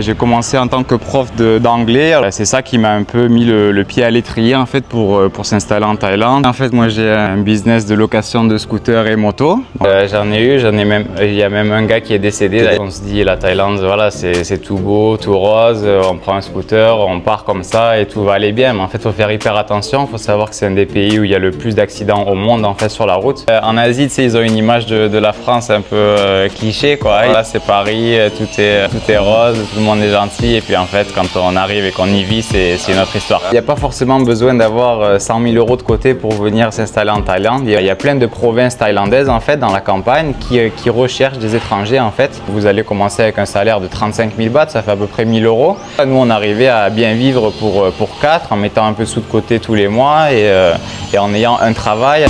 J'ai commencé en tant que prof d'anglais. C'est ça qui m'a un peu mis le pied à l'étrier en fait pour s'installer en Thaïlande. En fait, moi j'ai un business de location de scooters et motos. J'en ai même, il y a même un gars qui est décédé. On se dit la Thaïlande, voilà, c'est tout beau, tout rose. On prend un scooter, on part comme ça et tout va aller bien. Mais en fait, il faut faire hyper attention. Il faut savoir que c'est un des pays où il y a le plus d'accidents au monde en fait sur la route. En Asie, tu sais, ils ont une image de la France un peu cliché quoi. Et là, c'est Paris, tout est rose, tout le monde est gentil et puis en fait quand on arrive et qu'on y vit c'est une autre histoire. Il n'y a pas forcément besoin d'avoir 100 000 € de côté pour venir s'installer en Thaïlande. Il y a plein de provinces thaïlandaises en fait dans la campagne qui recherchent des étrangers en fait. Vous allez commencer avec un salaire de 35 000 bahts, ça fait à peu près 1 000 €. Nous on arrivait à bien vivre pour 4 en mettant un peu sous de côté tous les mois et en ayant un travail.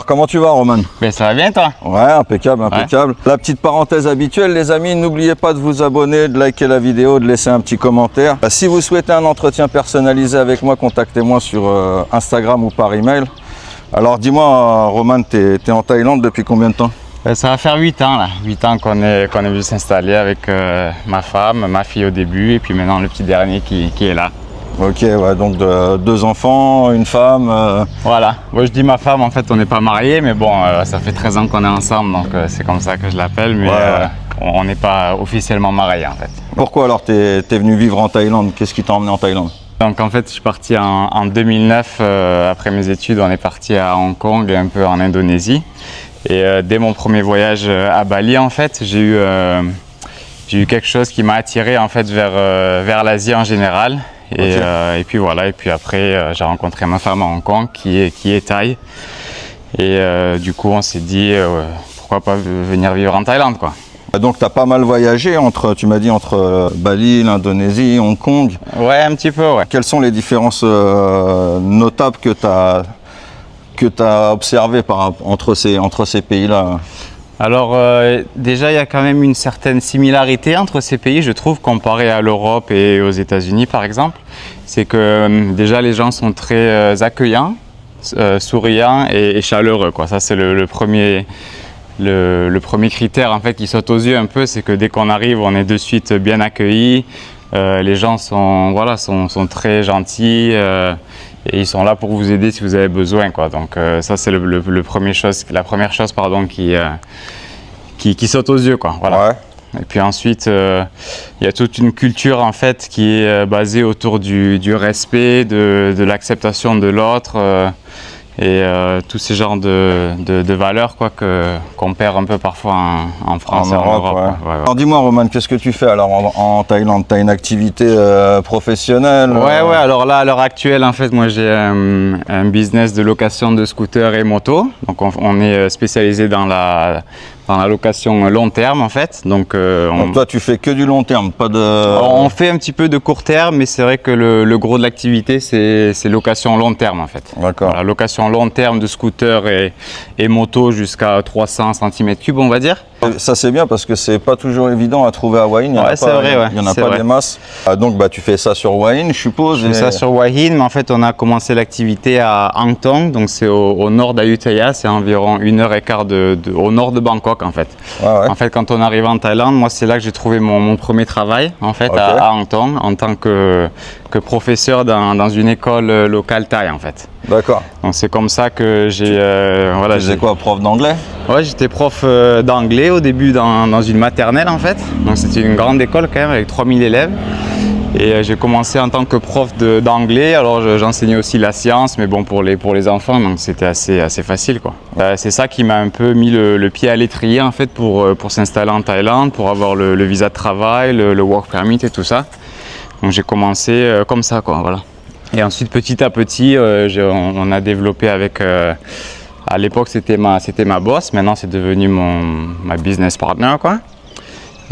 Comment tu vas, Roman? Ben, ça va bien toi? Ouais, impeccable, impeccable. Ouais. La petite parenthèse habituelle, les amis, n'oubliez pas de vous abonner, de liker la vidéo, de laisser un petit commentaire. Si vous souhaitez un entretien personnalisé avec moi, contactez-moi sur Instagram ou par email. Alors dis-moi, Roman, t'es en Thaïlande depuis combien de temps? Ça va faire 8 ans là, 8 ans qu'on est venu s'installer avec ma femme, ma fille au début et puis maintenant le petit dernier qui est là. Ok, ouais, donc 2 enfants, une femme. Voilà, moi je dis ma femme, en fait on n'est pas mariés, mais bon, ça fait 13 ans qu'on est ensemble, donc c'est comme ça que je l'appelle, mais ouais. On n'est pas officiellement mariés en fait. Pourquoi alors t'es venu vivre en Thaïlande? Qu'est-ce qui t'a emmené en Thaïlande? Donc en fait je suis parti en 2009, après mes études, on est parti à Hong Kong et un peu en Indonésie. Et dès mon premier voyage à Bali, en fait, j'ai eu quelque chose qui m'a attiré en fait vers l'Asie en général. Et, okay. Et puis voilà, et puis après j'ai rencontré ma femme à Hong Kong qui est thaï. Et du coup on s'est dit pourquoi pas venir vivre en Thaïlande quoi. Donc tu as pas mal voyagé tu m'as dit entre Bali, l'Indonésie, Hong Kong. Ouais, un petit peu ouais. Quelles sont les différences notables que tu as observées entre ces pays-là? Alors déjà il y a quand même une certaine similarité entre ces pays, je trouve, comparé à l'Europe et aux États-Unis par exemple. C'est que déjà les gens sont très accueillants, souriants et chaleureux quoi. Ça c'est le premier critère en fait qui saute aux yeux un peu, c'est que dès qu'on arrive on est de suite bien accueillis. Les gens sont très gentils. Et ils sont là pour vous aider si vous avez besoin quoi. Donc ça c'est la première chose pardon qui saute aux yeux quoi. Voilà. Ouais. Et puis ensuite il y a toute une culture en fait qui est basée autour du respect, de l'acceptation de l'autre et tous ces genres de valeurs quoi qu'on perd un peu parfois en France et en Europe. Ouais. Ouais. Alors dis-moi Roman, qu'est-ce que tu fais alors en Thaïlande? Tu as une activité professionnelle? Ouais, alors là à l'heure actuelle en fait moi j'ai un business de location de scooters et motos. Donc on est spécialisé dans la location long terme en fait. Donc toi tu fais que du long terme, pas de... On fait un petit peu de court terme, mais c'est vrai que le gros de l'activité c'est location long terme en fait. D'accord. La location long terme de scooters et motos jusqu'à 300 cm3 on va dire. Ça c'est bien parce que c'est pas toujours évident à trouver à Hua Hin. Ouais, c'est vrai, il n'y en a pas des masses. Donc tu fais ça sur Hua Hin, je suppose. Je fais ça sur Hua Hin, mais en fait on a commencé l'activité à Hang Thong, donc c'est au nord d'Ayutthaya, c'est environ 1h15 au nord de Bangkok en fait. Ouais. En fait quand on arrive en Thaïlande, moi c'est là que j'ai trouvé mon premier travail en fait à Hang Thong en tant que professeur dans une école locale thaï en fait. D'accord. Donc c'est comme ça que j'ai... voilà, tu faisais quoi, prof d'anglais? Ouais, j'étais prof d'anglais au début dans une maternelle en fait. Donc c'était une grande école quand même avec 3000 élèves. Et j'ai commencé en tant que prof d'anglais. Alors j'enseignais aussi la science, mais bon pour les enfants, donc c'était assez facile quoi. C'est ça qui m'a un peu mis le pied à l'étrier en fait pour s'installer en Thaïlande, pour avoir le visa de travail, le work permit et tout ça. Donc j'ai commencé comme ça quoi, voilà. Et ensuite petit à petit, on a développé avec... à l'époque c'était ma boss, maintenant c'est devenu ma business partner quoi.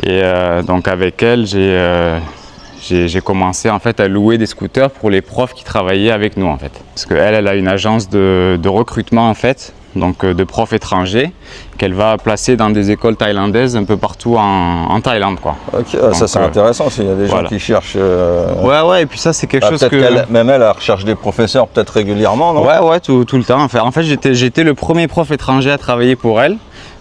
Et donc avec elle j'ai commencé en fait à louer des scooters pour les profs qui travaillaient avec nous en fait. Parce qu'elle a une agence de recrutement en fait. donc de profs étrangers, qu'elle va placer dans des écoles thaïlandaises un peu partout en Thaïlande, quoi. Ok, donc, ça c'est intéressant s'il y a des gens qui cherchent. Ouais, et puis ça c'est quelque chose que. Même elle recherche des professeurs peut-être régulièrement, non? Ouais, tout le temps. En fait j'étais le premier prof étranger à travailler pour elle.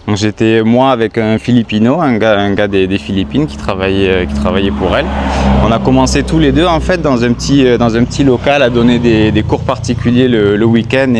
Donc j'étais moi avec un Filipino, un gars des Philippines qui travaillait pour elle. On a commencé tous les deux en fait dans un petit local à donner des cours particuliers le week-end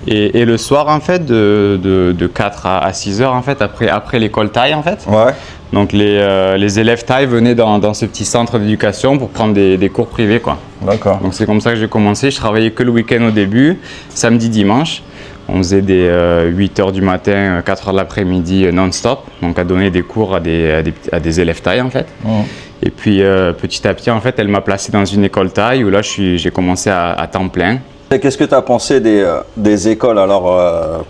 et le soir en fait de 4 à 6 heures en fait après l'école thaï en fait. Ouais. Donc les élèves thaï venaient dans ce petit centre d'éducation pour prendre des cours privés, quoi. D'accord. Donc c'est comme ça que j'ai commencé. Je travaillais que le week-end au début, samedi, dimanche. On faisait des 8 h du matin, 4 h de l'après-midi non-stop, donc à donner des cours à des élèves thaï en fait. Et puis petit à petit en fait, elle m'a placé dans une école thaï où là j'ai commencé à temps plein. Qu'est-ce que tu as pensé des écoles alors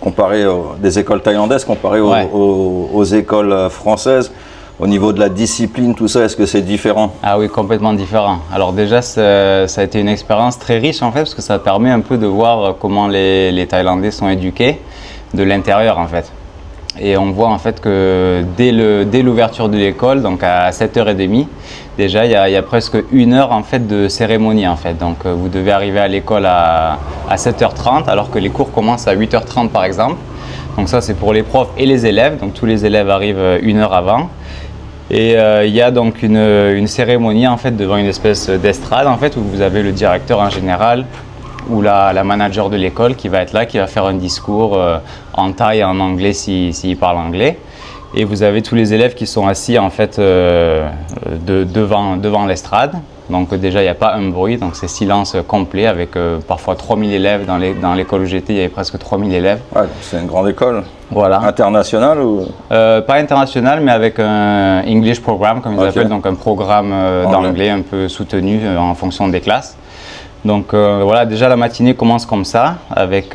des écoles thaïlandaises comparées aux écoles françaises? Au niveau de la discipline, tout ça, est-ce que c'est différent? Ah oui, complètement différent. Alors déjà, ça a été une expérience très riche en fait, parce que ça permet un peu de voir comment les Thaïlandais sont éduqués de l'intérieur en fait. Et on voit en fait que dès l'ouverture de l'école, donc à 7h30, déjà il y a presque 1 heure en fait de cérémonie en fait. Donc vous devez arriver à l'école à 7h30 alors que les cours commencent à 8h30 par exemple. Donc ça c'est pour les profs et les élèves, donc tous les élèves arrivent 1 heure avant. Et il y a donc une cérémonie en fait devant une espèce d'estrade en fait où vous avez le directeur en général ou la manager de l'école qui va être là, qui va faire un discours en thaï et en anglais s'il parle anglais. Et vous avez tous les élèves qui sont assis en fait devant l'estrade. Donc déjà il n'y a pas un bruit, donc c'est silence complet avec parfois 3000 élèves. Dans l'école où j'étais, il y avait presque 3000 élèves. Ouais, c'est une grande école. Voilà. Internationale ou pas internationale, mais avec un English Program comme ils appellent, donc un programme d'anglais un peu soutenu en fonction des classes. Donc voilà, déjà la matinée commence comme ça, avec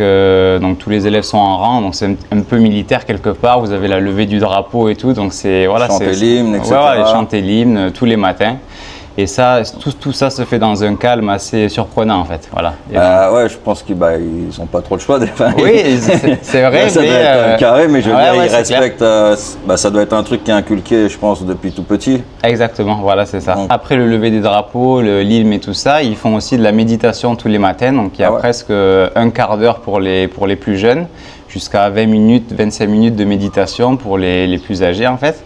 donc tous les élèves sont en rang, donc c'est un peu militaire quelque part. Vous avez la levée du drapeau et tout, donc c'est voilà, chanter l'hymne, etc. Ouais, chanter l'hymne tous les matins. Et ça, tout ça se fait dans un calme assez surprenant en fait. Voilà. Ouais, je pense qu'ils n'ont pas trop le choix. Oui, c'est vrai. Ça doit être carré, mais je veux dire, ils respectent. Ça doit être un truc qui est inculqué, je pense, depuis tout petit. Exactement, voilà, c'est ça. Après le lever des drapeaux, l'hymne et tout ça, ils font aussi de la méditation tous les matins. Donc il y a presque un quart d'heure pour les plus jeunes, jusqu'à 20 minutes, 25 minutes de méditation pour les plus âgés en fait.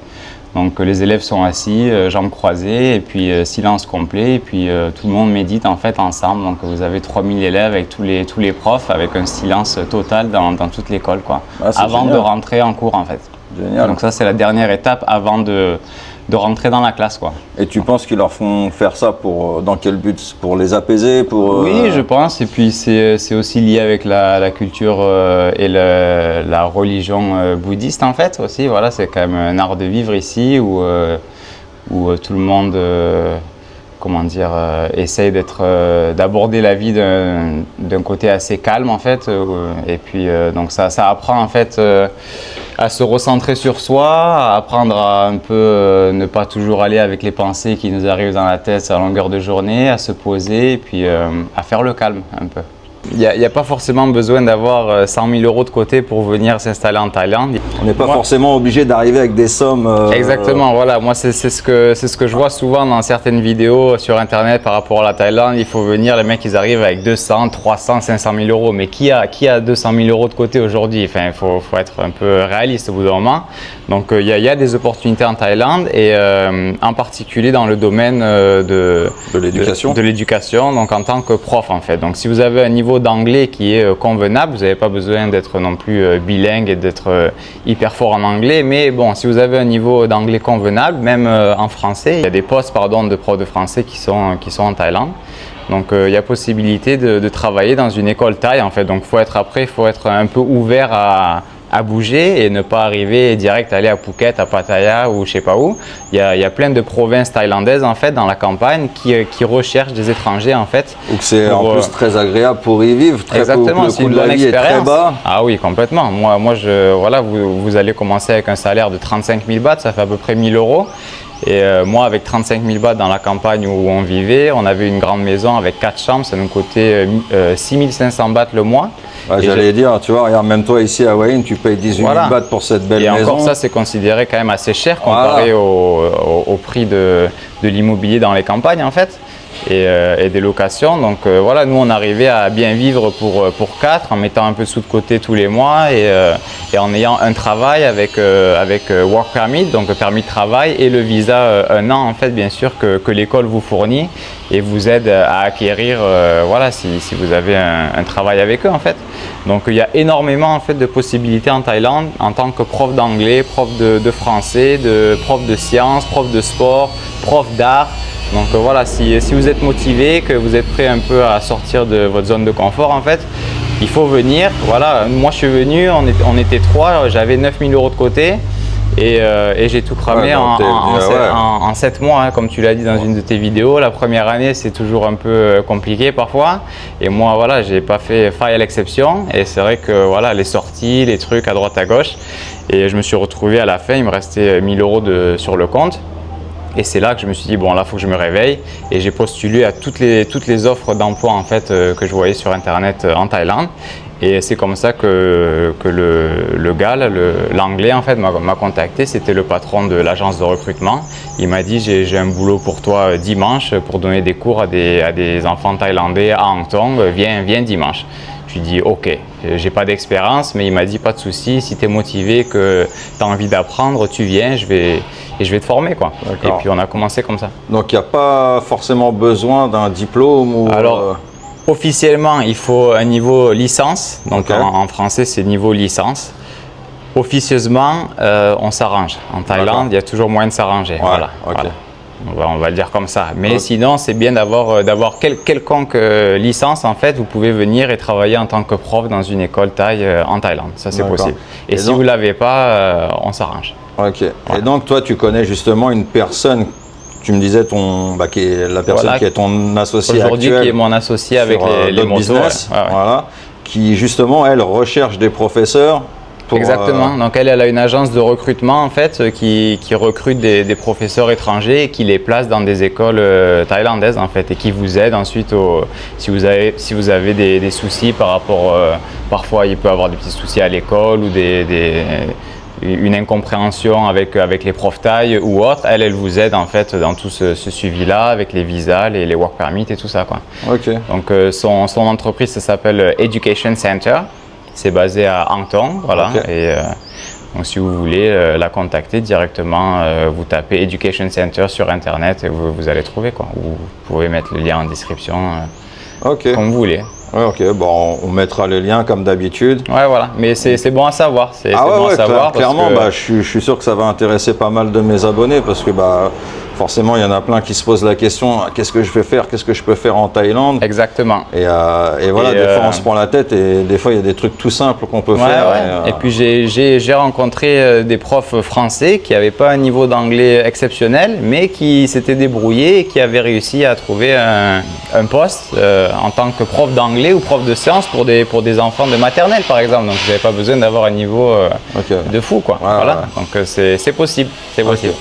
Donc les élèves sont assis, jambes croisées, et puis silence complet, et puis tout le monde médite en fait ensemble. Donc vous avez 3000 élèves avec tous les profs, avec un silence total dans toute l'école, quoi. Avant de rentrer en cours en fait. Génial. Donc ça c'est la dernière étape avant de rentrer dans la classe, quoi. Et tu penses qu'ils leur font faire ça dans quel but? Pour les apaiser, Oui, je pense. Et puis c'est aussi lié avec la culture et la religion bouddhiste en fait aussi. Voilà, c'est quand même un art de vivre ici où tout le monde essaye d'aborder la vie d'un côté assez calme en fait. Et puis donc ça apprend en fait à se recentrer sur soi, à apprendre à un peu ne pas toujours aller avec les pensées qui nous arrivent dans la tête à longueur de journée, à se poser et puis à faire le calme un peu. Il n'y a pas forcément besoin d'avoir 100 000 € de côté pour venir s'installer en Thaïlande. On n'est pas forcément obligé d'arriver avec des sommes. Exactement, voilà. Moi, c'est ce que je vois souvent dans certaines vidéos sur Internet par rapport à la Thaïlande. Il faut venir, les mecs, ils arrivent avec 200, 300, 500 000 €. Mais qui a 200 000 € de côté aujourd'hui? Enfin, il faut être un peu réaliste au bout d'un moment. Donc, il y a des opportunités en Thaïlande et en particulier dans le domaine de l'éducation. Donc, en tant que prof, en fait. Donc, si vous avez un niveau d'anglais qui est convenable, vous n'avez pas besoin d'être non plus bilingue et d'être hyper fort en anglais, mais bon, si vous avez un niveau d'anglais convenable, même en français, il y a des postes de profs de français qui sont en Thaïlande. Donc il y a possibilité de travailler dans une école thaï en fait. Donc il faut être un peu ouvert à bouger et ne pas arriver direct aller à Phuket, à Pattaya ou je sais pas où. Il y a plein de provinces thaïlandaises en fait dans la campagne qui recherchent des étrangers en fait. Donc c'est en plus très agréable pour y vivre. Exactement, c'est une bonne expérience. Est très bas. Ah oui, complètement. Moi vous allez commencer avec un salaire de 35 000 bahts, ça fait à peu près 1 000 €. Et moi, avec 35 000 bahts dans la campagne où on vivait, on avait une grande maison avec 4 chambres, ça nous coûtait 6 500 bahts le mois. Ouais, j'allais dire, tu vois, regarde, même toi ici à Wayne, tu payes 18 000 bahts pour cette belle maison. Et encore ça, c'est considéré quand même assez cher comparé au prix de l'immobilier dans les campagnes en fait. Et des locations. Donc voilà, nous on arrivait à bien vivre pour 4 en mettant un peu de sous de côté tous les mois et en ayant un travail avec work permit, donc permis de travail et le visa 1 an en fait bien sûr que l'école vous fournit et vous aide à acquérir voilà, si vous avez un travail avec eux en fait. Donc il y a énormément en fait de possibilités en Thaïlande en tant que prof d'anglais, prof de français, prof de sciences, prof de sport, prof d'art. Donc voilà, si vous êtes motivé, que vous êtes prêt un peu à sortir de votre zone de confort en fait, il faut venir. Voilà, moi je suis venu, on était 3, j'avais 9 000 € de côté et j'ai tout cramé en 7 mois, hein, comme tu l'as dit dans une de tes vidéos. La première année c'est toujours un peu compliqué parfois et moi voilà, j'ai pas fait faille à l'exception et c'est vrai que voilà, les sorties, les trucs à droite à gauche et je me suis retrouvé à la fin, il me restait 1 000 € sur le compte. Et c'est là que je me suis dit, bon là, il faut que je me réveille. Et j'ai postulé à toutes les offres d'emploi en fait, que je voyais sur Internet en Thaïlande. Et c'est comme ça que le gars, l'anglais en fait, m'a contacté. C'était le patron de l'agence de recrutement. Il m'a dit, j'ai un boulot pour toi dimanche pour donner des cours à des enfants thaïlandais à Hang Thong. Viens dimanche. Je lui ai dit ok, j'ai pas d'expérience, mais il m'a dit pas de souci, si tu es motivé, que tu as envie d'apprendre, tu viens, je vais te former quoi. Et puis on a commencé comme ça. Donc il n'y a pas forcément besoin d'un diplôme ou... Alors officiellement il faut un niveau licence, donc en français c'est niveau licence. Officieusement on s'arrange. En Thaïlande il y a toujours moyen de s'arranger. Voilà. On va le dire comme ça. Mais sinon, c'est bien d'avoir quelconque licence. En fait, vous pouvez venir et travailler en tant que prof dans une école thaï en Thaïlande. Ça, c'est possible. Et si vous ne l'avez pas, on s'arrange. Ok. Voilà. Et donc, toi, tu connais justement une personne, tu me disais, qui est la personne qui est ton associé aujourd'hui, qui est mon associé avec les motos. Business, voilà, qui justement, elle recherche des professeurs. Exactement, donc elle a une agence de recrutement en fait qui recrute des professeurs étrangers et qui les place dans des écoles thaïlandaises en fait et qui vous aide ensuite si vous avez des soucis par rapport, parfois il peut avoir des petits soucis à l'école ou une incompréhension avec les profs thaï ou autres, elle vous aide en fait dans tout ce suivi-là avec les visas, les work permits et tout ça quoi. Donc son entreprise ça s'appelle Education Center. C'est basé à Hang Thong, voilà. Et donc si vous voulez la contacter directement, vous tapez Education Center sur Internet et vous allez trouver quoi. Vous pouvez mettre le lien en description, comme vous voulez. Ouais, ok, bon, on mettra les liens comme d'habitude. Ouais, voilà, mais c'est bon à savoir. Bon à savoir clairement, je suis sûr que ça va intéresser pas mal de mes abonnés parce que forcément, il y en a plein qui se posent la question, qu'est-ce que je vais faire, qu'est-ce que je peux faire en Thaïlande? Exactement. Et voilà, des fois on se prend la tête et des fois il y a des trucs tout simples qu'on peut faire. Ouais. Et puis j'ai rencontré des profs français qui n'avaient pas un niveau d'anglais exceptionnel, mais qui s'étaient débrouillés et qui avaient réussi à trouver un poste en tant que prof d'anglais ou prof de sciences pour des enfants de maternelle par exemple. Donc vous n'avez pas besoin d'avoir un niveau de fou quoi. Voilà. Donc c'est possible, c'est possible.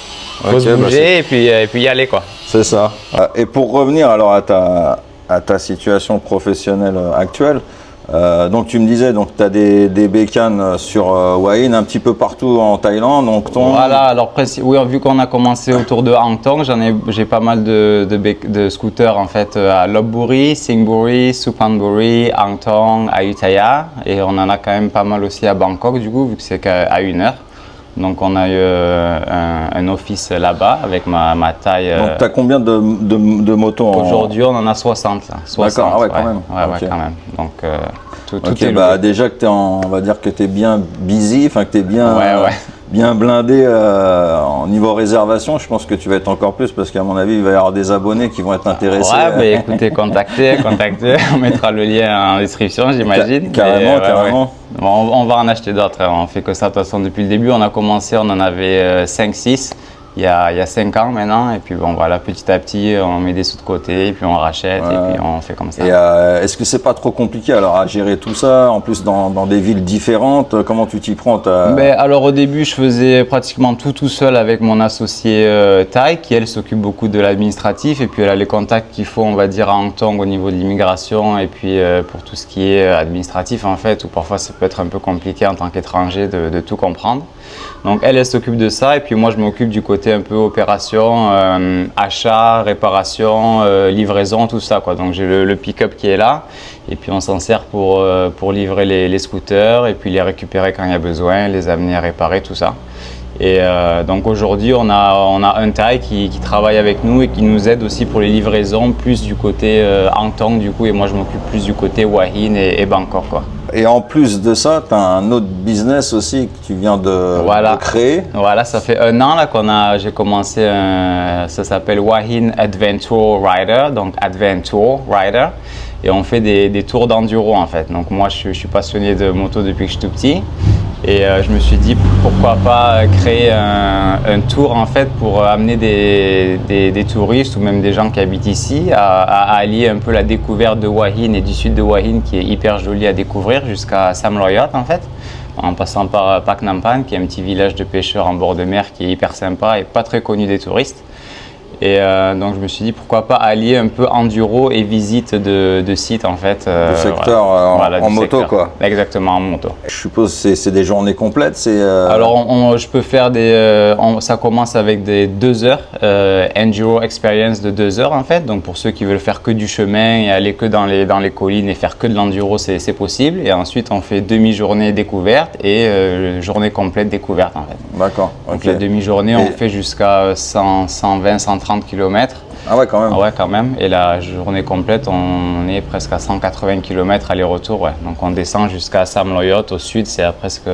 Il faut se bouger et puis y aller quoi. C'est ça. Et pour revenir alors à ta situation professionnelle actuelle, donc tu me disais donc tu as des bécanes sur Wayne un petit peu partout en Thaïlande. Donc Voilà, alors oui, vu qu'on a commencé autour de Hang Thong, j'ai pas mal de scooters en fait à Lopburi, Singpuri, Suphanburi, Hang Thong, Ayutthaya et on en a quand même pas mal aussi à Bangkok du coup vu que c'est qu'à 1 heure. Donc on a eu un office là-bas avec ma taille. Donc tu as combien de motos Aujourd'hui on en a 60 là. 60, d'accord, quand même. Ouais, quand même. Donc tout est déjà que on va dire que tu es bien busy, enfin que tu es bien, bien blindé en niveau réservation. Je pense que tu vas être encore plus parce qu'à mon avis il va y avoir des abonnés qui vont être intéressés. Ouais, écoutez, contactez, on mettra le lien en description j'imagine. Carrément. Bon, on va en acheter d'autres, on fait que ça de toute façon depuis le début. On a commencé, on en avait 5-6 il y a 5 ans maintenant. Et puis bon, voilà, petit à petit, on met des sous de côté, et puis on rachète, et puis on fait comme ça. Et est-ce que c'est pas trop compliqué alors à gérer tout ça, en plus dans des villes différentes? Comment tu t'y prends? Alors au début, je faisais pratiquement tout seul avec mon associé Tai, qui elle s'occupe beaucoup de l'administratif, et puis elle a les contacts qu'il faut, on va dire, à Hong Kong au niveau de l'immigration, et puis pour tout ce qui est administratif en fait, où parfois ça peut être un peu compliqué en tant qu'étranger de tout comprendre. Donc elle s'occupe de ça, et puis moi je m'occupe du côté un peu opération, achat, réparation, livraison, tout ça quoi. Donc j'ai le pick-up qui est là, et puis on s'en sert pour livrer les scooters, et puis les récupérer quand il y a besoin, les amener à réparer, tout ça. Et donc aujourd'hui on a un Tai qui travaille avec nous et qui nous aide aussi pour les livraisons, plus du côté Hong Kong du coup, et moi je m'occupe plus du côté Hua Hin et Bangkok quoi. Et en plus de ça, tu as un autre business aussi que tu viens de créer. Voilà, ça fait 1 an là j'ai commencé, ça s'appelle Hua Hin Adventure Rider, donc Adventure Rider. Et on fait des tours d'enduro en fait. Donc moi je suis passionné de moto depuis que je suis tout petit. Et je me suis dit pourquoi pas créer un tour en fait pour amener des touristes ou même des gens qui habitent ici à allier un peu la découverte de Hua Hin et du sud de Hua Hin qui est hyper joli à découvrir jusqu'à Sam Loyot en fait, en passant par Pak Nampan qui est un petit village de pêcheurs en bord de mer qui est hyper sympa et pas très connu des touristes. Et donc je me suis dit pourquoi pas allier un peu enduro et visite de site en fait. Du secteur en moto secteur. Quoi. Exactement, en moto. Je suppose que c'est des journées complètes. Alors je peux faire ça commence avec des 2 heures, enduro experience de 2 heures en fait. Donc pour ceux qui veulent faire que du chemin et aller que dans les collines et faire que de l'enduro, c'est possible. Et ensuite on fait demi-journée découverte et journée complète découverte en fait. D'accord. Donc la demi-journée on fait jusqu'à 120, 130 km. Ah ouais, quand même. Ouais, quand même. Et la journée complète, on est presque à 180 km aller-retour. Ouais. Donc on descend jusqu'à Sam Loyot au sud, c'est à presque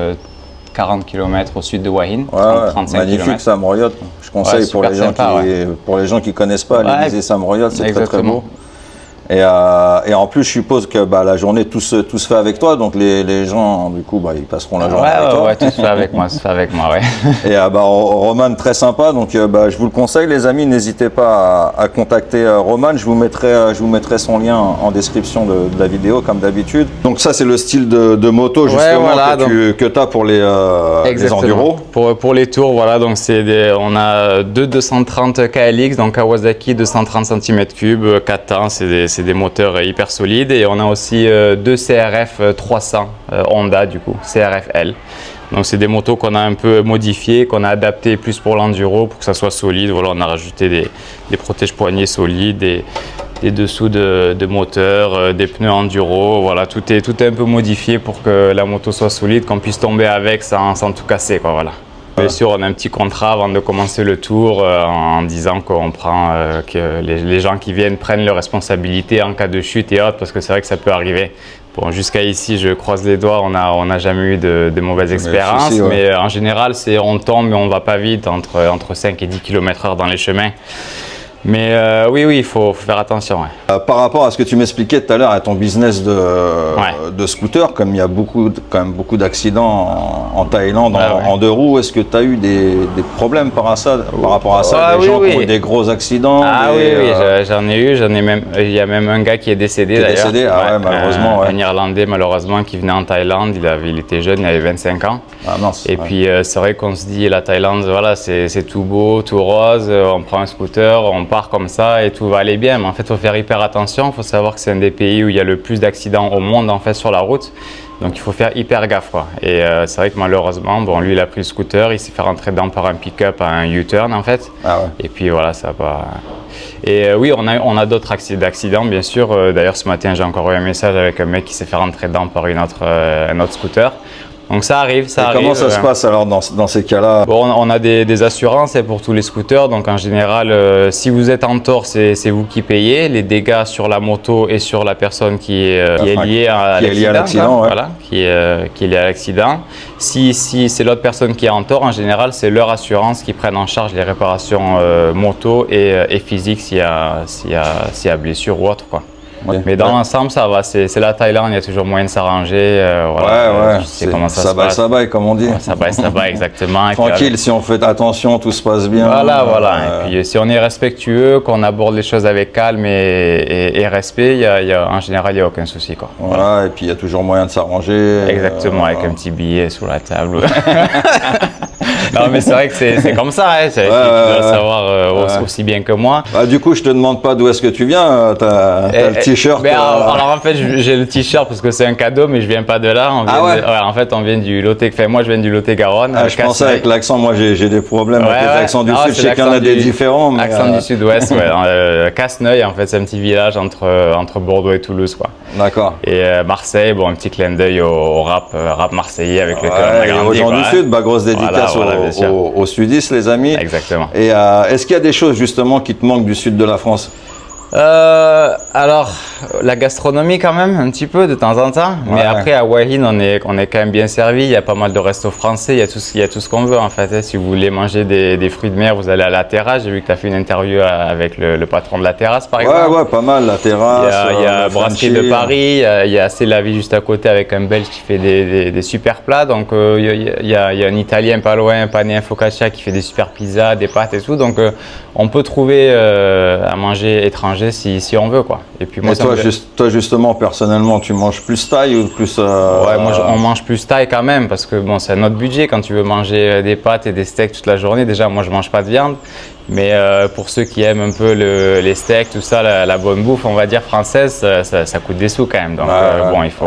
40 km au sud de Hua Hin. 35 magnifique km. Sam Loyot. Je conseille pour les gens qui connaissent pas, aller viser Sam Loyot, c'est très beau. Et en plus, je suppose que la journée, tout se fait avec toi, donc les gens, du coup, ils passeront la journée avec toi. Ouais, tout se fait avec moi, ouais. Et Roman, très sympa, donc je vous le conseille, les amis, n'hésitez pas à contacter Roman, je vous mettrai son lien en description de la vidéo, comme d'habitude. Donc ça, c'est le style de moto, justement, que tu as pour les enduros. Pour les tours, voilà, donc on a 230 KLX, donc Kawasaki 230 cm3, 4 temps, c'est des moteurs hyper solides, et on a aussi 2 CRF 300 Honda du coup, CRF L. Donc c'est des motos qu'on a un peu modifiées, qu'on a adaptées plus pour l'enduro pour que ça soit solide. Voilà, on a rajouté des protège-poignets solides, des dessous de moteur, des pneus enduro. Voilà, tout est un peu modifié pour que la moto soit solide, qu'on puisse tomber avec sans tout casser quoi, voilà. Bien sûr, on a un petit contrat avant de commencer le tour en disant qu'on prend, que les gens qui viennent prennent leurs responsabilités en cas de chute et autres, parce que c'est vrai que ça peut arriver. Bon, jusqu'à ici, je croise les doigts, on n'a jamais eu de mauvaises expériences, mais en général, on tombe mais on ne va pas vite, entre 5 et 10 km/h dans les chemins. Mais oui, il faut faire attention. Ouais. Par rapport à ce que tu m'expliquais tout à l'heure à ton business de scooter, comme il y a quand même beaucoup d'accidents en Thaïlande en 2 roues, est-ce que tu as eu des problèmes par rapport à ça, des gens qui ont eu des gros accidents? Oui, j'en ai eu, il y a même un gars qui est décédé d'ailleurs. Malheureusement. Un Irlandais malheureusement qui venait en Thaïlande, il était jeune, il avait 25 ans. Et puis c'est vrai qu'on se dit la Thaïlande, voilà, c'est tout beau, tout rose, on prend un scooter, on part comme ça et tout va aller bien, mais en fait il faut faire hyper attention. Il faut savoir que c'est un des pays où il y a le plus d'accidents au monde en fait sur la route, donc il faut faire hyper gaffe quoi. Et c'est vrai que malheureusement, bon, lui il a pris le scooter, il s'est fait rentrer dedans par un pick-up à un U-turn en fait. Et puis voilà, ça va. Et oui, on a d'autres accidents bien sûr. D'ailleurs ce matin j'ai encore eu un message avec un mec qui s'est fait rentrer dedans par un autre scooter. Donc ça arrive, Comment ça se passe alors dans ces cas-là? Bon, on a des assurances pour tous les scooters, donc en général, si vous êtes en tort, c'est vous qui payez les dégâts sur la moto et sur la personne qui est liée à l'accident. Voilà, qui est liée à l'accident. Si c'est l'autre personne qui est en tort, en général, c'est leur assurance qui prenne en charge les réparations moto et physique s'il y a blessure ou autre quoi. Ouais. Mais dans l'ensemble, ça va. C'est la Thaïlande, il y a toujours moyen de s'arranger. Voilà, ouais. tu sais comment ça se baille, passe. ça baille, comme on dit. Ouais, ça baille, exactement. Et puis, Tranquille, si on fait attention, tout se passe bien. voilà. Et puis si on est respectueux, qu'on aborde les choses avec calme et respect, en général, il n'y a aucun souci, quoi. Voilà, et puis il y a toujours moyen de s'arranger. Exactement, avec un petit billet sous la table. Non, mais c'est vrai que c'est comme ça, hein. Tu dois le savoir aussi bien que moi. Bah, du coup, je te demande pas d'où est-ce que tu viens. T'as le t-shirt. Alors en fait, j'ai le t-shirt parce que c'est un cadeau, mais je viens pas de là. En fait, on vient du Lot. Enfin, moi, je viens du Lot-et-Garonne. Je pensais avec l'accent, moi j'ai des problèmes avec les accents du Sud. Je sais qu'il y en a des différents. Mais accent du Sud-Ouest, ouais. Casseneuil, en fait, c'est un petit village entre Bordeaux et Toulouse, quoi. D'accord. Et Marseille, bon, un petit clin d'œil au rap marseillais avec lequel on a grandi. Aux gens du Sud, grosse dédicace aux sudistes, les amis. Exactement. Et est-ce qu'il y a des choses justement qui te manquent du sud de la France? Alors, la gastronomie quand même, un petit peu de temps en temps. Mais après, à Hua Hin, on est quand même bien servi. Il y a pas mal de restos français. Il y a tout ce qu'on veut en fait, hein. Si vous voulez manger des fruits de mer, vous allez à la terrasse. J'ai vu que tu as fait une interview avec le patron de la terrasse, par exemple. Ouais, pas mal, la terrasse. Il y a Brasserie de Paris. Il y a C'est la Vie juste à côté avec un Belge qui fait des super plats. Donc, il y a un Italien pas loin, Pane Focaccia, qui fait des super pizzas, des pâtes et tout. Donc, on peut trouver à manger étranger si on veut, quoi. Et puis moi, toi justement, personnellement, tu manges plus thaï ou plus on mange plus thaï quand même parce que bon, c'est notre budget quand tu veux manger des pâtes et des steaks toute la journée. Déjà, moi, je mange pas de viande, mais pour ceux qui aiment un peu les steaks, tout ça, la bonne bouffe, on va dire française, ça coûte des sous quand même. Donc bon, il faut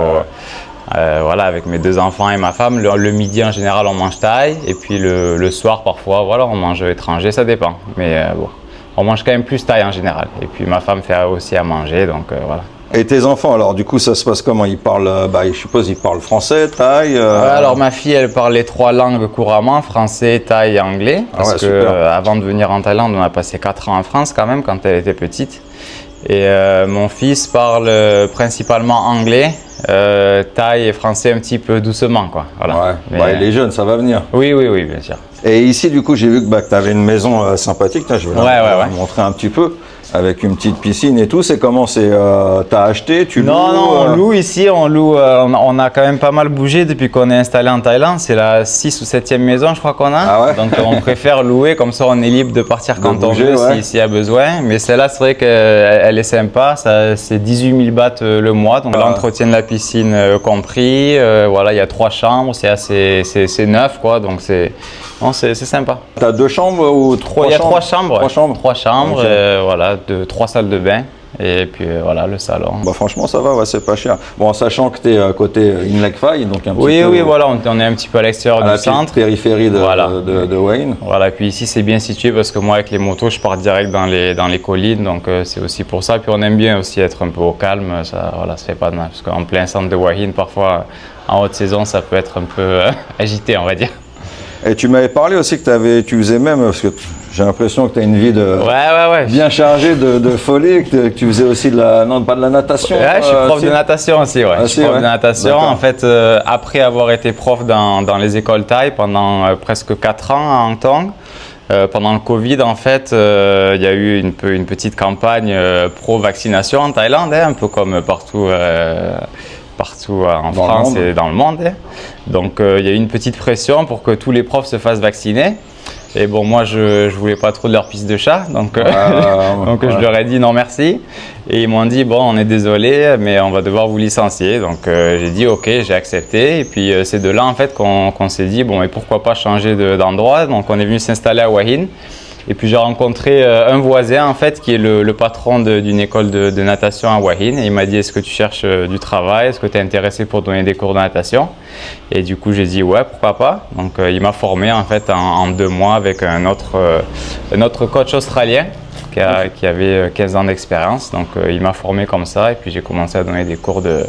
voilà, avec mes 2 enfants et ma femme, le midi en général, on mange thaï, et puis le soir, parfois, voilà, on mange étranger, ça dépend. Mais bon. On mange quand même plus thaï en général. Et puis ma femme fait aussi à manger, donc voilà. Et tes enfants, alors du coup, ça se passe comment? Ils parlent, je suppose, ils parlent français, thaï Alors ma fille, elle parle les 3 langues couramment, français, thaï et anglais. Parce que avant de venir en Thaïlande, on a passé 4 ans en France quand même, quand elle était petite. Et mon fils parle principalement anglais, thaï et français un petit peu doucement, quoi. Voilà. Il est jeune, ça va venir. Oui, bien sûr. Et ici, du coup, j'ai vu que tu avais une maison sympathique. Je vais la montrer un petit peu. Avec une petite piscine et tout. C'est comment? T'as acheté? Tu loues? Non, on loue ici. On loue. On a quand même pas mal bougé depuis qu'on est installé en Thaïlande. C'est la 6e ou 7e maison, je crois qu'on a. Ah ouais? Donc on préfère louer, comme ça on est libre de partir quand on veut s'il y a besoin. Mais celle-là, c'est vrai qu'elle est sympa. C'est 18 000 bahts le mois. Donc l'entretien de la piscine compris. Voilà, il y a 3 chambres. C'est neuf, quoi. Donc c'est sympa. T'as 2 chambres ou 3 chambres? Il y a 3 chambres. 3 chambres. 3 chambres. Okay. Voilà, 3 salles de bain. Et puis voilà, le salon. Franchement, ça va, c'est pas cher. Bon, en sachant que tu es à côté Inlek Phai, donc un petit peu. Oui, voilà, on est un petit peu à l'extérieur du centre. Périphérie de Hua Hin. Voilà, et puis ici c'est bien situé parce que moi avec les motos, je pars direct dans les collines, donc c'est aussi pour ça. Puis on aime bien aussi être un peu au calme, ça fait pas de mal. Parce qu'en plein centre de Hua Hin, parfois en haute saison, ça peut être un peu agité, on va dire. Et tu m'avais parlé aussi que tu faisais même, parce que j'ai l'impression que tu as une vie bien chargée de folie, que tu faisais aussi pas de la natation. Je suis prof de natation aussi, je suis prof de natation. En fait, après avoir été prof dans les écoles thaï pendant presque 4 ans à Hang Thong, pendant le Covid, en fait, il y a eu une petite campagne pro-vaccination en Thaïlande, un peu comme partout en France et dans le monde. Donc il y a eu une petite pression pour que tous les profs se fassent vacciner. Et bon, moi je voulais pas trop de leur pisse de chat, donc je leur ai dit non merci. Et ils m'ont dit bon, on est désolé, mais on va devoir vous licencier. Donc j'ai dit ok, j'ai accepté. Et puis c'est de là en fait qu'on s'est dit bon, et pourquoi pas changer d'endroit. Donc on est venu s'installer à Hua Hin. Et puis j'ai rencontré un voisin en fait qui est le patron d'une école de natation à Hua Hin. Et il m'a dit est-ce que tu cherches du travail, est-ce que tu es intéressé pour donner des cours de natation? Et du coup j'ai dit ouais, pourquoi pas. Donc il m'a formé en fait en 2 mois avec un autre coach australien qui avait 15 ans d'expérience. Donc il m'a formé comme ça et puis j'ai commencé à donner des cours de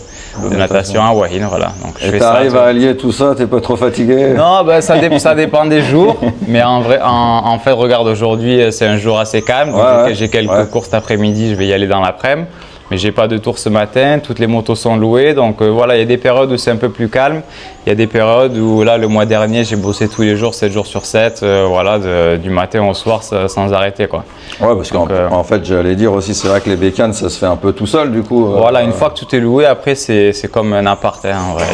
natation à Hua Hin. Voilà. Donc, et tu arrives à allier tout ça, tu n'es pas trop fatigué? Non, ça dépend des jours. Mais en fait, regarde, aujourd'hui c'est un jour assez calme. J'ai quelques cours cet après-midi, je vais y aller dans l'après-midi. Mais j'ai pas de tour ce matin, toutes les motos sont louées. Donc voilà, il y a des périodes où c'est un peu plus calme. Il y a des périodes où là, le mois dernier, j'ai bossé tous les jours, 7 jours sur 7, voilà, du matin au soir sans arrêter, quoi. Ouais, parce qu'en fait, j'allais dire aussi, c'est vrai que les bécanes, ça se fait un peu tout seul, du coup. Voilà, une fois que tout est loué, après, c'est comme un appart, hein, en vrai.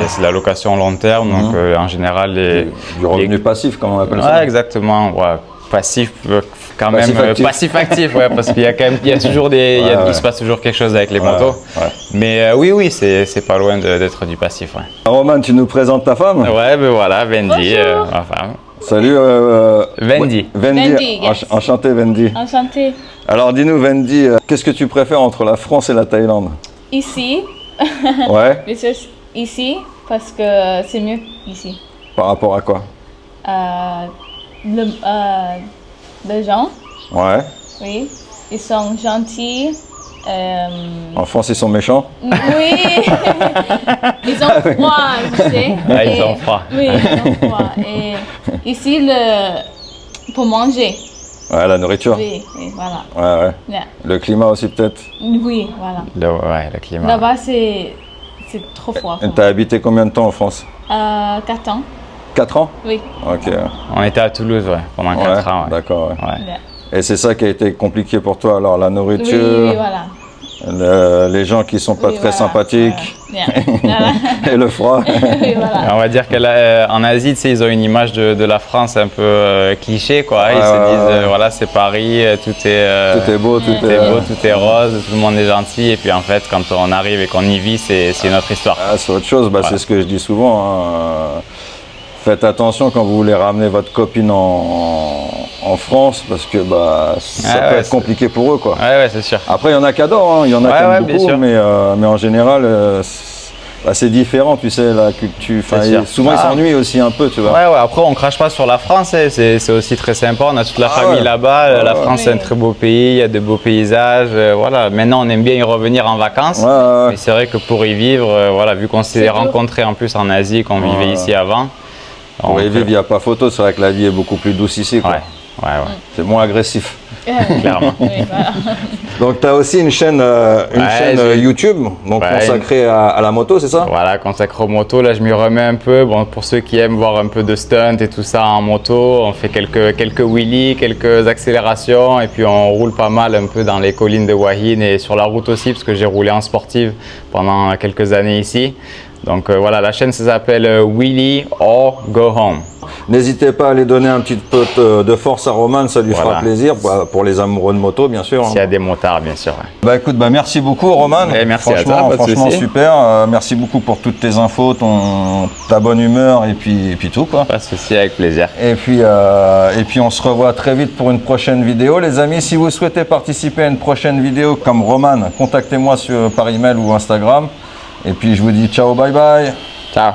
C'est la location long terme, donc en général, du revenu passif, comme on appelle ça. Ouais, exactement. Ouais. Passif, quand même passif actif, ouais, parce qu'il y a quand même, il se passe toujours quelque chose avec les motos. Ouais. Mais oui, c'est pas loin d'être du passif. Ouais. Roman, tu nous présentes ta femme? Ouais, ben voilà, Wendy, ma femme. Salut. Wendy. Wendy, yes. Enchanté Wendy. Enchantée. Alors dis-nous Wendy, qu'est-ce que tu préfères entre la France et la Thaïlande? Ici, Ouais. mais c'est ici parce que c'est mieux ici. Par rapport à quoi? Les gens, Ouais. oui, ils sont gentils. En France, ils sont méchants? Oui, ils ont froid, tu sais. Ah, ils ont froid. Oui, ils ont froid. Et ici, pour manger. Ouais, la nourriture. Oui, voilà. Ouais. Yeah. Le climat aussi peut-être. Oui, voilà. Le climat. Là-bas, c'est trop froid. Et t'as habité combien de temps en France? 4 ans, 4 ans? oui. Ok. On était à Toulouse, ouais, pendant 4 ans. Ouais. D'accord. Ouais. Ouais. Yeah. Et c'est ça qui a été compliqué pour toi, alors la nourriture, Oui, voilà. les gens qui sont pas Oui, très voilà, sympathiques voilà. Yeah. Voilà. et le froid. Oui, voilà. On va dire qu'en Asie, tu sais, ils ont une image de la France un peu cliché, quoi. Ils se disent, voilà, c'est Paris, tout est beau, tout est rose, tout le monde est gentil. Et puis en fait, quand on arrive et qu'on y vit, c'est une autre histoire. Ah, c'est autre chose, c'est ce que je dis souvent. Hein. Faites attention quand vous voulez ramener votre copine en France parce que ça peut être compliqué pour eux, quoi. Ouais, c'est sûr. Après, il y en a qui adorent, hein. Il y en a qui aiment beaucoup, mais en général, c'est différent, tu sais, la culture. Souvent, ils s'ennuient aussi un peu, tu vois. Ouais, après, on crache pas sur la France, hein. C'est aussi très sympa. On a toute la famille là-bas. La France, c'est un très beau pays, il y a de beaux paysages. Voilà. Maintenant, on aime bien y revenir en vacances. Mais c'est vrai que pour y vivre, voilà, vu qu'on s'est rencontrés en plus en Asie, qu'on vivait ici avant. Pour y vivre, il n'y a pas photo. C'est vrai que la vie est beaucoup plus douce ici, quoi. Ouais. C'est moins agressif. Clairement. Oui, voilà. Donc, tu as aussi une chaîne YouTube consacrée à la moto, c'est ça? Voilà, consacrée aux motos. Là, je m'y remets un peu. Bon, pour ceux qui aiment voir un peu de stunt et tout ça en moto, on fait quelques wheelies, quelques accélérations et puis on roule pas mal un peu dans les collines de Hua Hin et sur la route aussi parce que j'ai roulé en sportive pendant quelques années ici. Donc voilà, la chaîne s'appelle Wheelie or Go Home. N'hésitez pas à aller donner un petit peu de force à Roman, ça lui fera plaisir, pour les amoureux de moto bien sûr. S'il y a des motards bien sûr. Ouais. Écoute, merci beaucoup Roman. Et merci à toi, franchement super. Merci beaucoup pour toutes tes infos, ta bonne humeur et puis tout, quoi. Pas de souci, avec plaisir. Et puis on se revoit très vite pour une prochaine vidéo. Les amis, si vous souhaitez participer à une prochaine vidéo comme Roman, contactez-moi par email ou Instagram. Et puis je vous dis ciao, bye bye. Ciao.